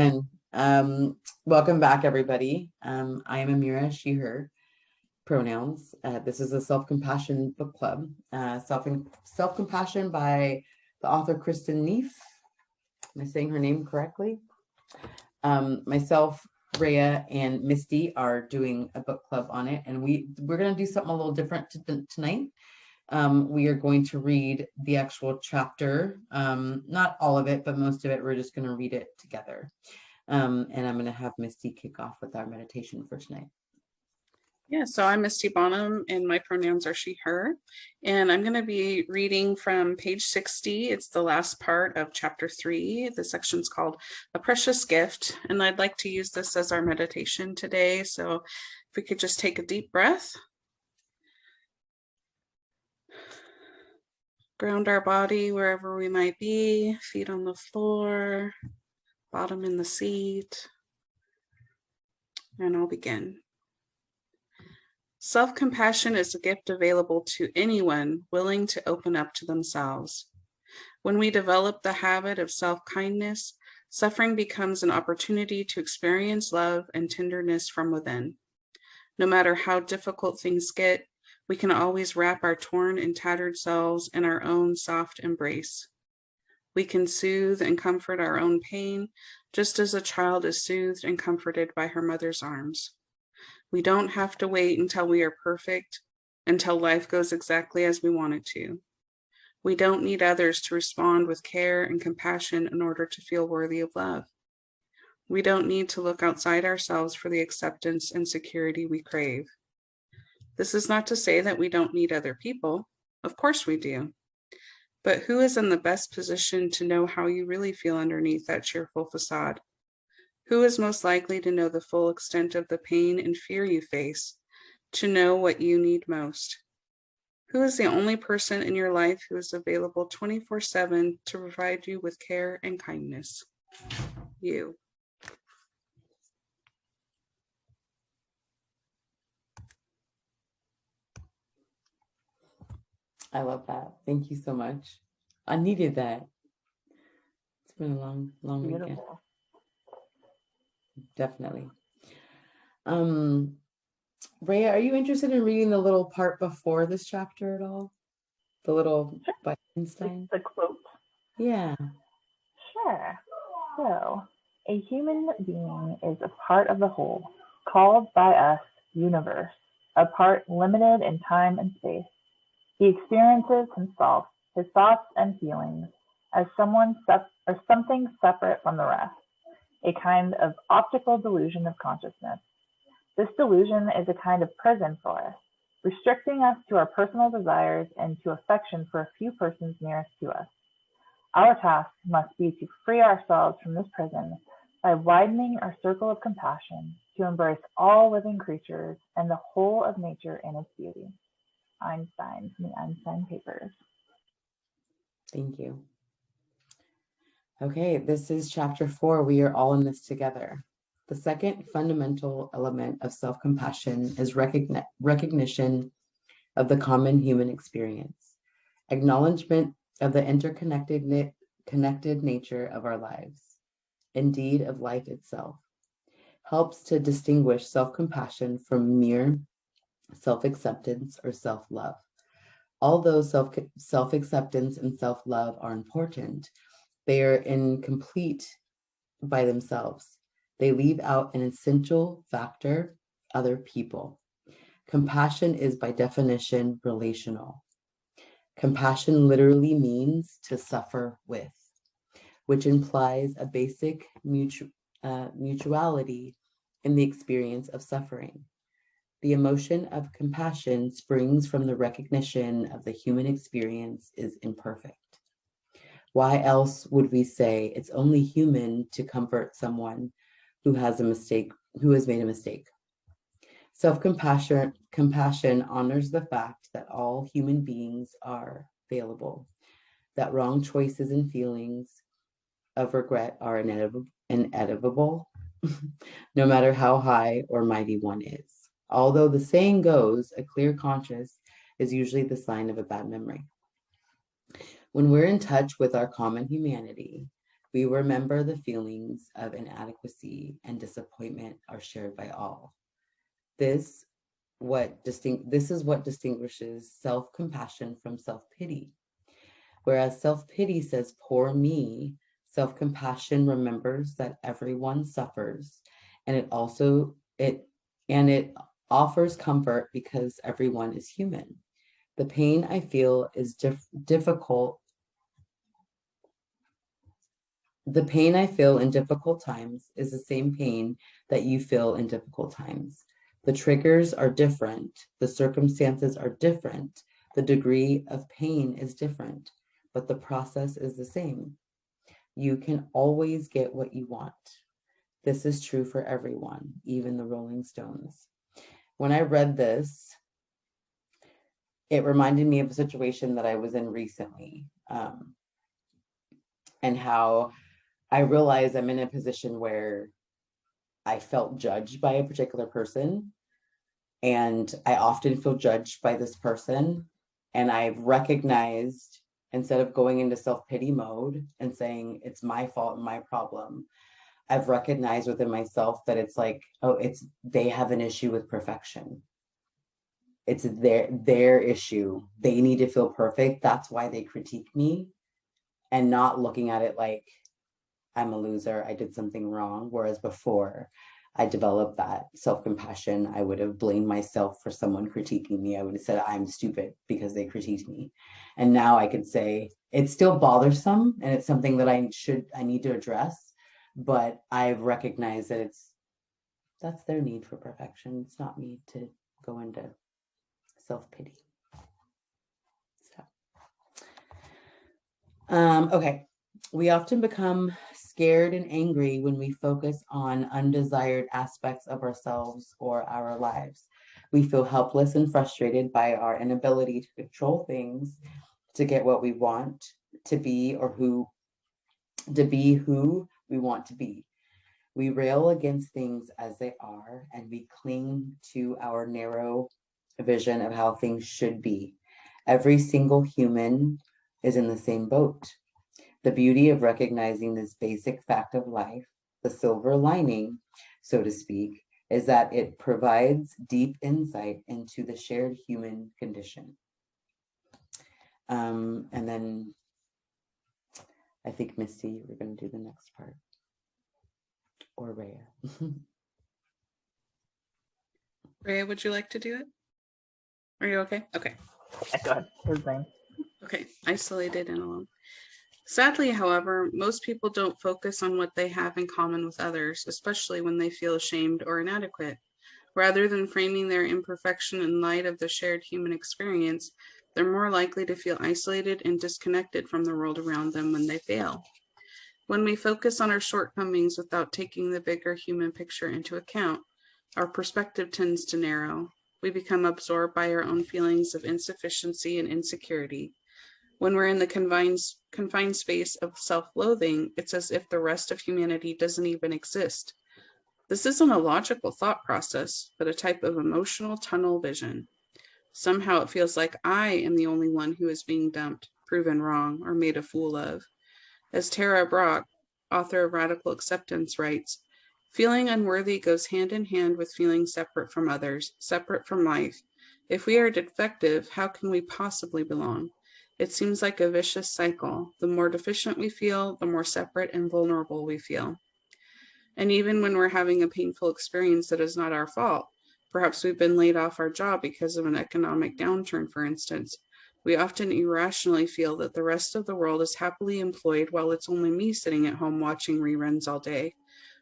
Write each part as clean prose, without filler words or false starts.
And welcome back, everybody. I am Amira, she, her pronouns. This is a self-compassion book club. Self-compassion by the author Kristen Neef. Am I saying her name correctly? Myself, Rayah, and Misty are doing a book club on it, and we're going to do something a little different tonight. We are going to read the actual chapter, not all of it, but most of it. We're just going to read it together. And I'm going to have Misty kick off with our meditation for tonight. Yeah, so I'm Misty Bonham, and my pronouns are she, her. And I'm going to be reading from page 60. It's the last part of chapter 3. The section's called A Precious Gift. And I'd like to use this as our meditation today. So if we could just take a deep breath. Ground our body wherever we might be, feet on the floor, bottom in the seat. And I'll begin. Self-compassion is a gift available to anyone willing to open up to themselves. When we develop the habit of self-kindness, suffering becomes an opportunity to experience love and tenderness from within. No matter how difficult things get, we can always wrap our torn and tattered selves in our own soft embrace. We can soothe and comfort our own pain, just as a child is soothed and comforted by her mother's arms. We don't have to wait until we are perfect, until life goes exactly as we want it to. We don't need others to respond with care and compassion in order to feel worthy of love. We don't need to look outside ourselves for the acceptance and security we crave. This is not to say that we don't need other people. Of course we do. But who is in the best position to know how you really feel underneath that cheerful facade? Who is most likely to know the full extent of the pain and fear you face, to know what you need most? Who is the only person in your life who is available 24/7 to provide you with care and kindness? You. I love that. Thank you so much. I needed that. It's been a long weekend. Definitely. Rayah, are you interested in reading the little part before this chapter at all? The little by Einstein? The quote? Yeah. Sure. So, a human being is a part of the whole, called by us universe, a part limited in time and space. He experiences himself, his thoughts and feelings, as something separate from the rest, a kind of optical delusion of consciousness. This delusion is a kind of prison for us, restricting us to our personal desires and to affection for a few persons nearest to us. Our task must be to free ourselves from this prison by widening our circle of compassion to embrace all living creatures and the whole of nature in its beauty. Einstein, from the Einstein Papers. Thank you. Okay, this is chapter 4. We are all in this together. The second fundamental element of self-compassion is recognition of the common human experience, acknowledgement of the interconnected nature of our lives, indeed of life itself, helps to distinguish self-compassion from mere self-acceptance or self-love. Although self-acceptance and self-love are important, they are incomplete by themselves. They leave out an essential factor: other people. Compassion is by definition relational. Compassion literally means to suffer with, which implies a basic mutuality in the experience of suffering. The emotion of compassion springs from the recognition of the human experience is imperfect. Why else would we say it's only human to comfort someone who has made a mistake? Compassion honors the fact that all human beings are fallible, that wrong choices and feelings of regret are inevitable, no matter how high or mighty one is. Although the saying goes, a clear conscience is usually the sign of a bad memory. When we're in touch with our common humanity, We remember the feelings of inadequacy and disappointment are shared by all. This is what distinguishes self-compassion from self-pity. Whereas self-pity says, poor me, self-compassion remembers that everyone suffers, and it offers comfort because everyone is human. The pain I feel is difficult. The pain I feel in difficult times is the same pain that you feel in difficult times. The triggers are different. The circumstances are different. The degree of pain is different, but the process is the same. You can always get what you want. This is true for everyone, even the Rolling Stones. When I read this, it reminded me of a situation that I was in recently, and how I realized I'm in a position where I felt judged by a particular person, and I often feel judged by this person. And I've recognized, instead of going into self-pity mode and saying it's my fault and my problem, I've recognized within myself that it's like, oh, they have an issue with perfection. It's their issue. They need to feel perfect. That's why they critique me, and not looking at it like I'm a loser, I did something wrong. Whereas before I developed that self-compassion, I would have blamed myself for someone critiquing me. I would have said I'm stupid because they critiqued me. And now I could say it's still bothersome and it's something that I need to address, but I've recognized that that's their need for perfection. It's not me to go into self-pity. So, okay. We often become scared and angry when we focus on undesired aspects of ourselves or our lives. We feel helpless and frustrated by our inability to control things, to get what we want to be, or who we want to be. We rail against things as they are, and we cling to our narrow vision of how things should be. Every single human is in the same boat. The beauty of recognizing this basic fact of life, the silver lining, so to speak, is that it provides deep insight into the shared human condition. And then I think, Misty, we're going to do the next part. Or Rayah. Rayah, would you like to do it? Are you okay? Okay. Go ahead. His name. Okay. Isolated and alone. Sadly, however, most people don't focus on what they have in common with others, especially when they feel ashamed or inadequate. Rather than framing their imperfection in light of the shared human experience, they're more likely to feel isolated and disconnected from the world around them when they fail. When we focus on our shortcomings without taking the bigger human picture into account, our perspective tends to narrow. We become absorbed by our own feelings of insufficiency and insecurity. When we're in the confined space of self-loathing, it's as if the rest of humanity doesn't even exist. This isn't a logical thought process, but a type of emotional tunnel vision. Somehow it feels like I am the only one who is being dumped, proven wrong, or made a fool of. As Tara Brach, author of Radical Acceptance, writes, feeling unworthy goes hand in hand with feeling separate from others, separate from life. If we are defective, how can we possibly belong? It seems like a vicious cycle. The more deficient we feel, the more separate and vulnerable we feel. And even when we're having a painful experience that is not our fault, perhaps we've been laid off our job because of an economic downturn, for instance, we often irrationally feel that the rest of the world is happily employed while it's only me sitting at home watching reruns all day.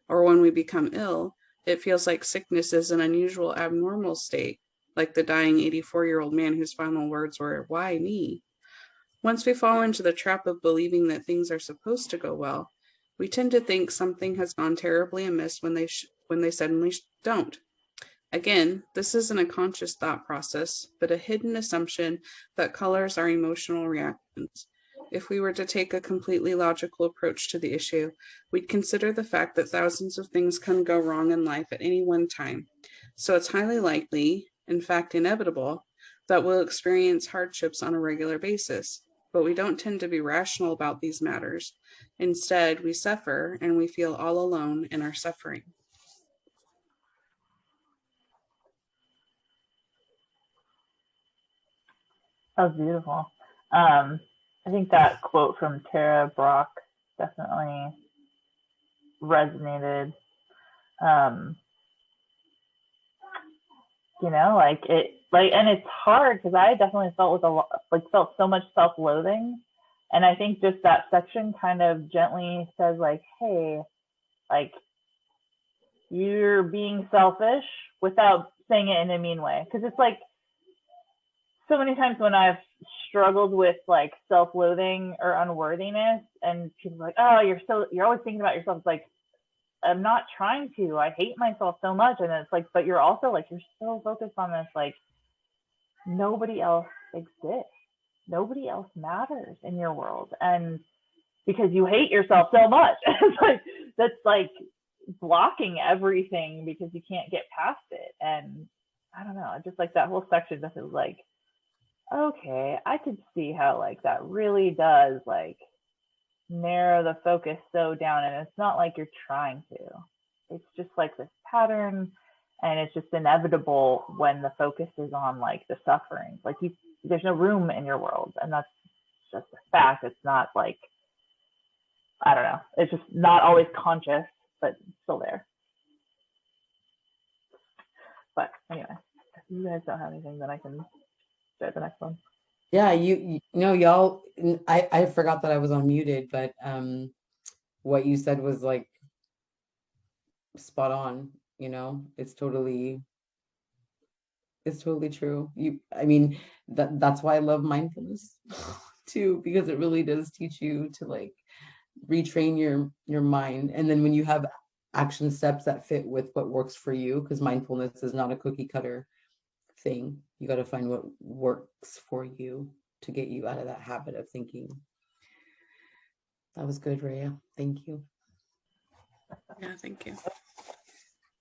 Or when we become ill, it feels like sickness is an unusual, abnormal state, like the dying 84-year-old man whose final words were, "Why me?" Once we fall into the trap of believing that things are supposed to go well, we tend to think something has gone terribly amiss when they suddenly don't. Again, this isn't a conscious thought process, but a hidden assumption that colors our emotional reactions. If we were to take a completely logical approach to the issue, we'd consider the fact that thousands of things can go wrong in life at any one time. So it's highly likely, in fact inevitable, that we'll experience hardships on a regular basis. But we don't tend to be rational about these matters. Instead, we suffer and we feel all alone in our suffering. That was beautiful. I think that quote from Tara Brach definitely resonated. You know, like it, like, and it's hard because I definitely felt with a lot, like felt so much self-loathing, and I think just that section kind of gently says like, hey, like you're being selfish without saying it in a mean way, because it's like so many times when I've struggled with like self-loathing or unworthiness, and people are like, oh, you're always thinking about yourself. It's like, I'm not trying to. I hate myself so much. And it's like, but you're also like, you're so focused on this, like, nobody else exists. Nobody else matters in your world. And because you hate yourself so much, it's like, that's like blocking everything because you can't get past it. And I don't know, just like that whole section, this is like, okay, I could see how like that really does like narrow the focus so down, and it's not like you're trying to, it's just like this pattern, and it's just inevitable when the focus is on like the suffering, like there's no room in your world, and that's just a fact. It's not like, I don't know, it's just not always conscious, but still there. But anyway, if you guys don't have anything, then I can start the next one. Yeah, you know, y'all, I forgot that I was unmuted, but what you said was like spot on, you know, it's totally true. I mean, that's why I love mindfulness too, because it really does teach you to like retrain your mind. And then when you have action steps that fit with what works for you, because mindfulness is not a cookie cutter thing. You got to find what works for you to get you out of that habit of thinking. That was good, Rayah. Thank you. Yeah, thank you.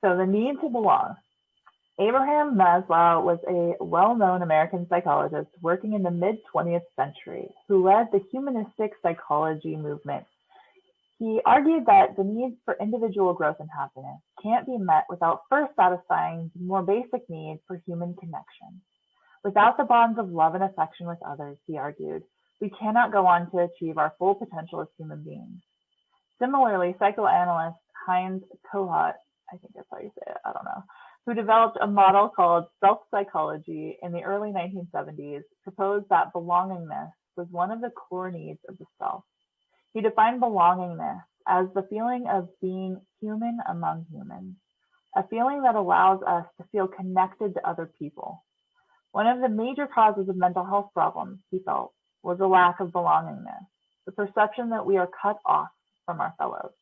So the need to belong. Abraham Maslow was a well-known American psychologist working in the mid-20th century who led the humanistic psychology movement. He argued that the need for individual growth and happiness can't be met without first satisfying the more basic need for human connection. Without the bonds of love and affection with others, he argued, we cannot go on to achieve our full potential as human beings. Similarly, psychoanalyst Heinz Kohut, I think that's how you say it, I don't know, who developed a model called self-psychology in the early 1970s, proposed that belongingness was one of the core needs of the self. He defined belongingness as the feeling of being human among humans, a feeling that allows us to feel connected to other people. One of the major causes of mental health problems, he felt, was a lack of belongingness, the perception that we are cut off from our fellows.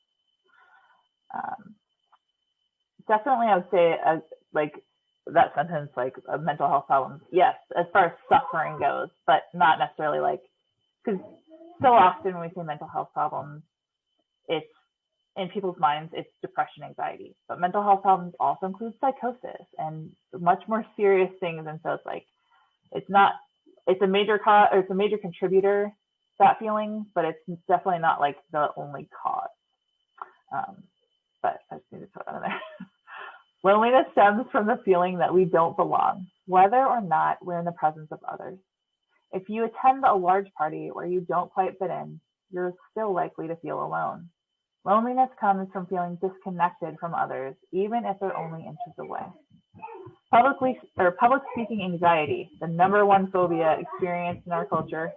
Definitely, I would say, like that sentence, like mental health problems, yes, as far as suffering goes, but not necessarily like, because so often when we say mental health problems, it's in people's minds, it's depression, anxiety. But mental health problems also include psychosis and much more serious things. And so it's like, it's a major cause, or it's a major contributor, that feeling, but it's definitely not like the only cause. But I just need to put that in there. Loneliness stems from the feeling that we don't belong, whether or not we're in the presence of others. If you attend a large party where you don't quite fit in, you're still likely to feel alone. Loneliness comes from feeling disconnected from others, even if they're only inches away. Public speaking anxiety, the #1 phobia experienced in our culture.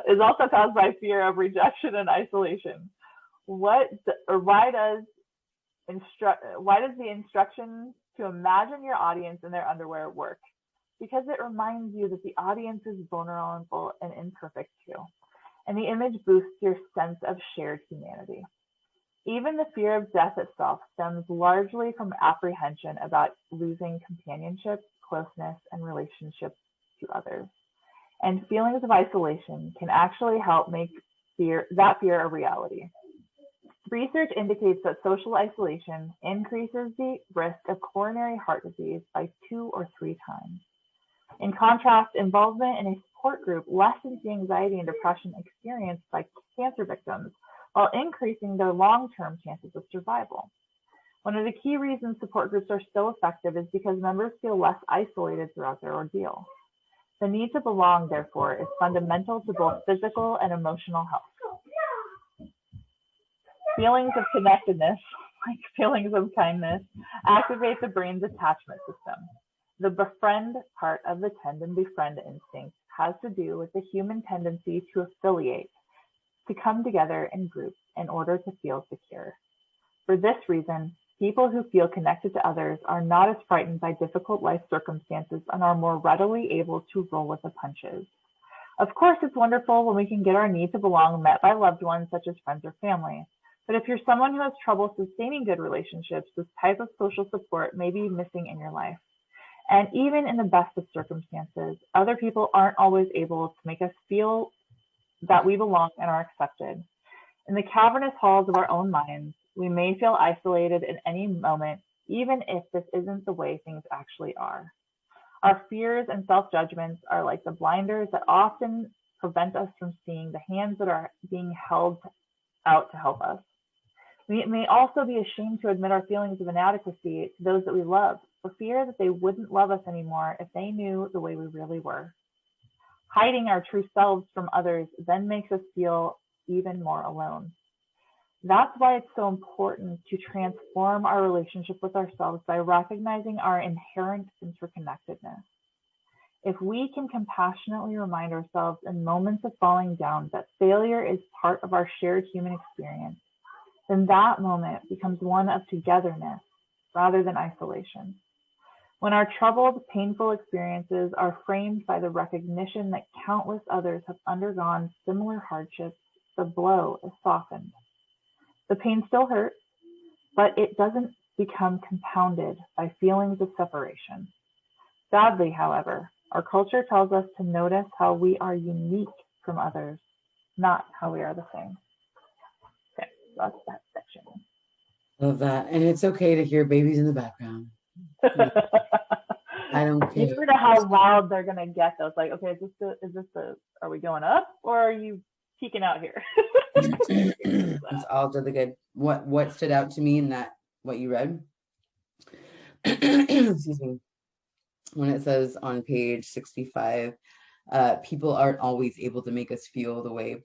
Is also caused by fear of rejection and isolation. Why does the instruction to imagine your audience in their underwear work? Because it reminds you that the audience is vulnerable and imperfect too. And the image boosts your sense of shared humanity. Even the fear of death itself stems largely from apprehension about losing companionship, closeness, and relationships to others. And feelings of isolation can actually help make that fear a reality. Research indicates that social isolation increases the risk of coronary heart disease by 2 or 3 times. In contrast, involvement in a support group lessens the anxiety and depression experienced by cancer victims while increasing their long-term chances of survival. One of the key reasons support groups are so effective is because members feel less isolated throughout their ordeal. The need to belong, therefore, is fundamental to both physical and emotional health. Feelings of connectedness, like feelings of kindness, activate the brain's attachment system. The befriend part of the tend and befriend instinct has to do with the human tendency to affiliate, to come together in groups in order to feel secure. For this reason, people who feel connected to others are not as frightened by difficult life circumstances and are more readily able to roll with the punches. Of course, it's wonderful when we can get our need to belong met by loved ones such as friends or family. But if you're someone who has trouble sustaining good relationships, this type of social support may be missing in your life. And even in the best of circumstances, other people aren't always able to make us feel that we belong and are accepted. In the cavernous halls of our own minds, we may feel isolated at any moment, even if this isn't the way things actually are. Our fears and self-judgments are like the blinders that often prevent us from seeing the hands that are being held out to help us. We may also be ashamed to admit our feelings of inadequacy to those that we love, for fear that they wouldn't love us anymore if they knew the way we really were. Hiding our true selves from others then makes us feel even more alone. That's why it's so important to transform our relationship with ourselves by recognizing our inherent interconnectedness. If we can compassionately remind ourselves in moments of falling down that failure is part of our shared human experience, then that moment becomes one of togetherness rather than isolation. When our troubled, painful experiences are framed by the recognition that countless others have undergone similar hardships, the blow is softened. The pain still hurts, but it doesn't become compounded by feelings of separation. Sadly, however, our culture tells us to notice how we are unique from others, not how we are the same. Okay, so that's that section. Love that. And it's okay to hear babies in the background. I don't care. You never know how loud they're gonna get though. It's like, okay, are we going up or are you peeking out here? It's all really good. What stood out to me in that, what you read? Excuse me. When it says on page 65, people aren't always able to make us feel the way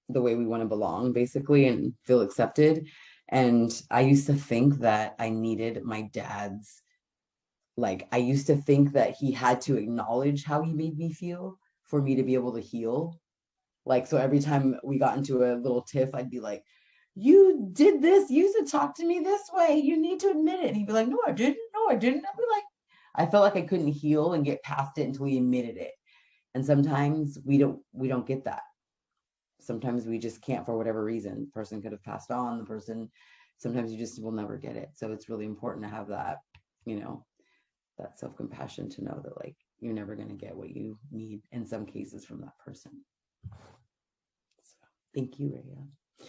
we want to belong, basically, and feel accepted. And I used to think that I needed my dad's, I used to think that he had to acknowledge how he made me feel for me to be able to heal. So every time we got into a little tiff, I'd be like, you did this, you used to talk to me this way, you need to admit it. And he'd be like, no, I didn't. I'd be like, I felt like I couldn't heal and get past it until he admitted it. And sometimes we don't get that. Sometimes we just can't for whatever reason. The person could have passed on, sometimes you just will never get it. So it's really important to have that, that self-compassion to know that you're never going to get what you need in some cases from that person. So thank you, Rayah.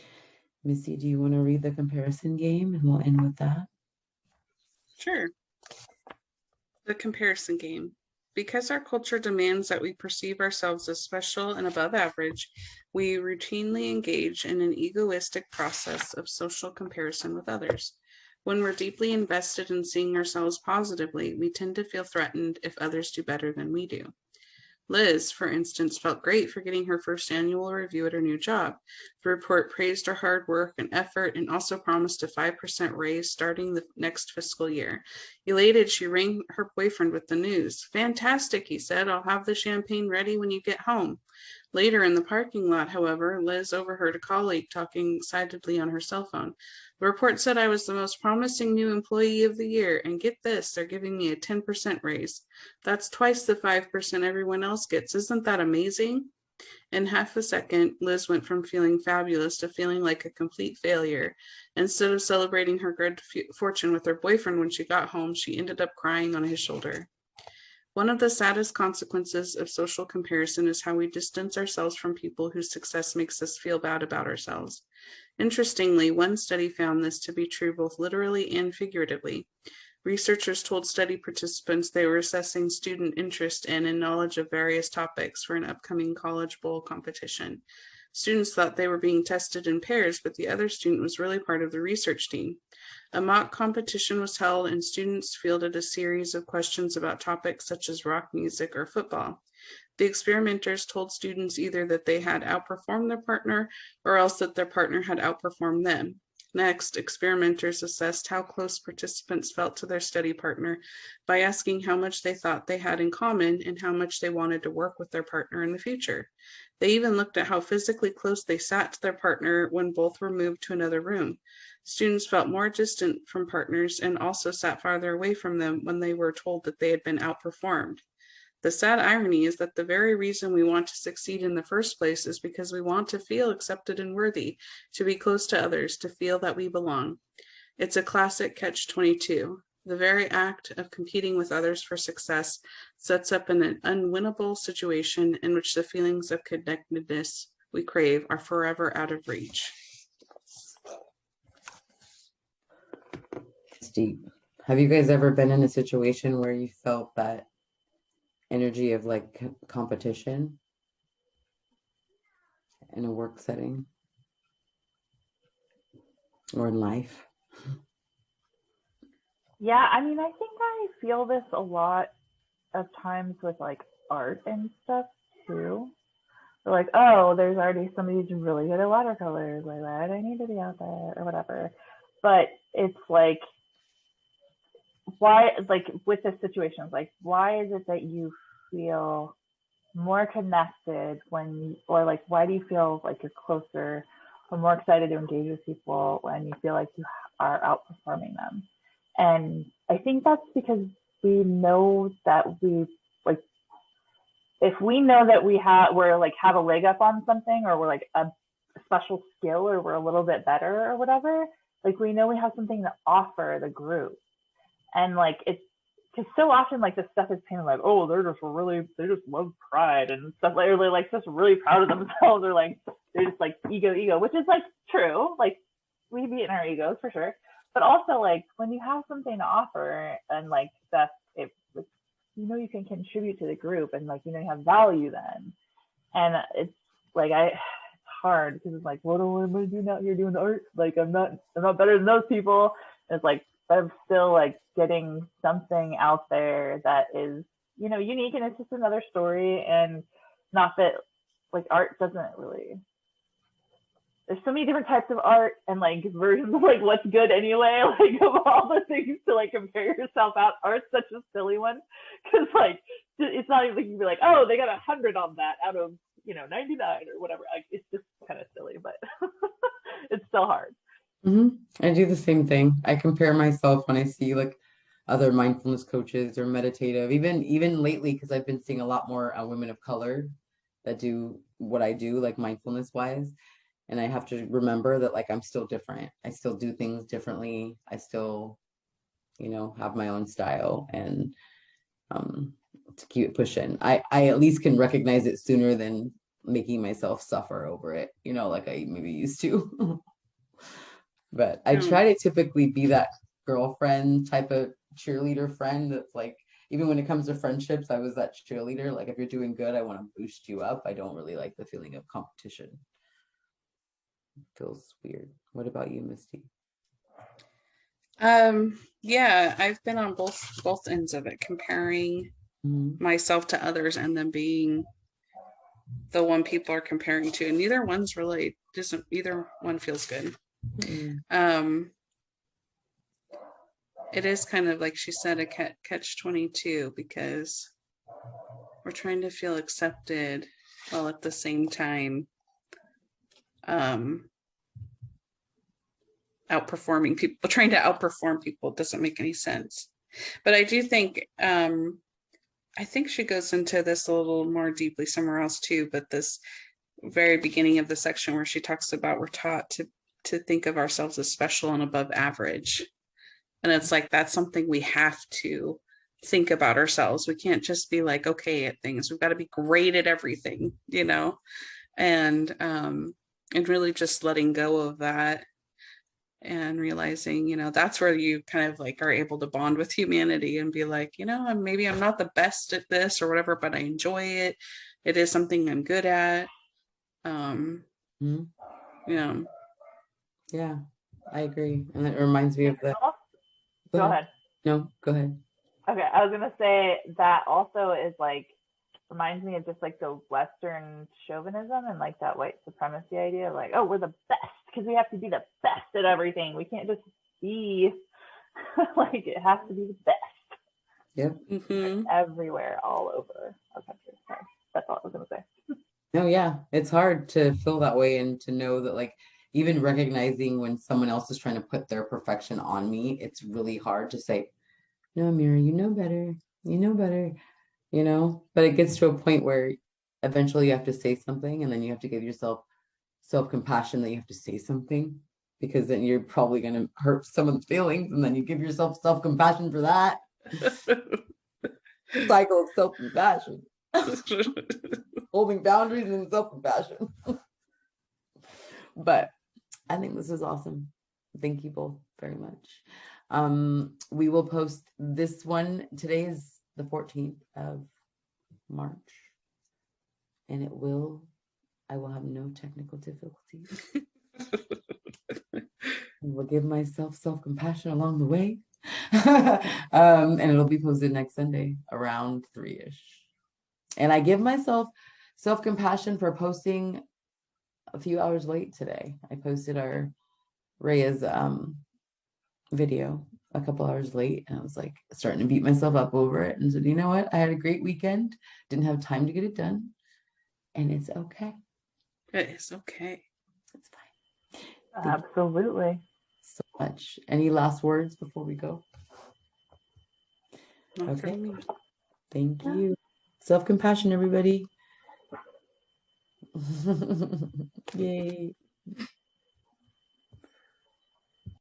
Misty, do you want to read the comparison game and we'll end with that? Sure. The comparison game. Because our culture demands that we perceive ourselves as special and above average, we routinely engage in an egoistic process of social comparison with others. When we're deeply invested in seeing ourselves positively, we tend to feel threatened if others do better than we do. Liz, for instance, felt great for getting her first annual review at her new job. The report praised her hard work and effort and also promised a 5% raise starting the next fiscal year. Elated, she rang her boyfriend with the news. Fantastic, he said. I'll have the champagne ready when you get home. Later in the parking lot, however, Liz overheard a colleague talking excitedly on her cell phone. The report said I was the most promising new employee of the year, and get this, they're giving me a 10% raise. That's twice the 5% everyone else gets. Isn't that amazing? In half a second, Liz went from feeling fabulous to feeling like a complete failure. Instead of celebrating her good fortune with her boyfriend when she got home, she ended up crying on his shoulder. One of the saddest consequences of social comparison is how we distance ourselves from people whose success makes us feel bad about ourselves. Interestingly, one study found this to be true both literally and figuratively. Researchers told study participants they were assessing student interest in and knowledge of various topics for an upcoming College Bowl competition. Students thought they were being tested in pairs, but the other student was really part of the research team. A mock competition was held, and students fielded a series of questions about topics such as rock music or football. The experimenters told students either that they had outperformed their partner or else that their partner had outperformed them. Next, experimenters assessed how close participants felt to their study partner by asking how much they thought they had in common and how much they wanted to work with their partner in the future. They even looked at how physically close they sat to their partner when both were moved to another room. Students felt more distant from partners and also sat farther away from them when they were told that they had been outperformed. The sad irony is that the very reason we want to succeed in the first place is because we want to feel accepted and worthy, to be close to others, to feel that we belong. It's a classic catch-22. The very act of competing with others for success sets up an unwinnable situation in which the feelings of connectedness we crave are forever out of reach. It's deep. Have you guys ever been in a situation where you felt that energy of like competition in a work setting or in life? Yeah, I mean, I think I feel this a lot of times with like art and stuff too. They're like, oh, there's already somebody who's really good at watercolors, like why do I need to be out there or whatever. But it's like, why, like with this situation, like why is it that you feel more connected when, or like why do you feel like you're closer or more excited to engage with people when you feel like you are outperforming them? And I think that's because we know that we, like, if we know that we're like have a leg up on something, or we're like a special skill, or we're a little bit better or whatever, like we know we have something to offer the group. And like it's, because so often like this stuff is painted like, oh, they just love pride and stuff, like, or they're like just really proud of themselves, or like they're just like ego, which is like true, like we be in our egos for sure. But also like when you have something to offer and like stuff, it, you know, you can contribute to the group and like, you know, you have value then. And it's like it's hard because it's like, what am I gonna do now? You're doing art, like I'm not better than those people. And it's like, but I'm still like getting something out there that is, you know, unique, and it's just another story. And not that like art doesn't really, there's so many different types of art and like versions of like what's good anyway, like of all the things to like compare yourself out. Art's such a silly one because like it's not even like you can be like, oh, they got 100 on that out of, you know, 99 or whatever. Like, it's just kind of silly, but it's still hard. Mm-hmm. I do the same thing. I compare myself when I see like other mindfulness coaches or meditative, even lately, because I've been seeing a lot more women of color that do what I do, like mindfulness wise. And I have to remember that like I'm still different. I still do things differently. I still, you know, have my own style, and to keep it pushing. I at least can recognize it sooner than making myself suffer over it, you know, like I maybe used to. But I try to typically be that girlfriend type of cheerleader friend that's like, even when it comes to friendships, I was that cheerleader. Like if you're doing good, I want to boost you up. I don't really like the feeling of competition. It feels weird. What about you, Misty? Yeah, I've been on both ends of it, comparing myself to others and then being the one people are comparing to, and neither one feels good. It is kind of like she said, a catch-22, because we're trying to feel accepted while at the same time outperforming people. Trying to outperform people doesn't make any sense. But I do think I think she goes into this a little more deeply somewhere else too, but this very beginning of the section where she talks about we're taught to think of ourselves as special and above average. And it's like, that's something we have to think about ourselves. We can't just be like, okay at things. We've got to be great at everything, you know? And really just letting go of that and realizing, that's where you kind of like are able to bond with humanity and be like, maybe I'm not the best at this or whatever, but I enjoy it. It is something I'm good at. Hmm. Yeah. Yeah, I agree. And it reminds me of the. Go ahead. No, go ahead. Okay, I was gonna say that also is like reminds me of just like the Western chauvinism and like that white supremacy idea of like, oh, we're the best because we have to be the best at everything. We can't just be like it has to be the best. Yep. Mm-hmm. Everywhere, all over our country. Sorry, that's all I was gonna say. No, yeah, it's hard to feel that way and to know that, like, even recognizing when someone else is trying to put their perfection on me, it's really hard to say, no, Amira, you know better. You know better, But it gets to a point where eventually you have to say something, and then you have to give yourself self-compassion that you have to say something, because then you're probably going to hurt someone's feelings, and then you give yourself self-compassion for that. Cycle of self-compassion. Holding boundaries and self-compassion. But I think this is awesome. Thank you both very much. We will post this one. Today is the 14th of March, and I will have no technical difficulties. Will give myself self-compassion along the way. And it'll be posted next Sunday around 3-ish. And I give myself self-compassion for posting a few hours late today. I posted our Rayah's video a couple hours late, and I was like starting to beat myself up over it, and said, you know what? I had a great weekend, didn't have time to get it done, and it's okay. It is okay. It's fine. Absolutely. So much. Any last words before we go? Not okay. For me. Thank you. Self-compassion, everybody. Yay.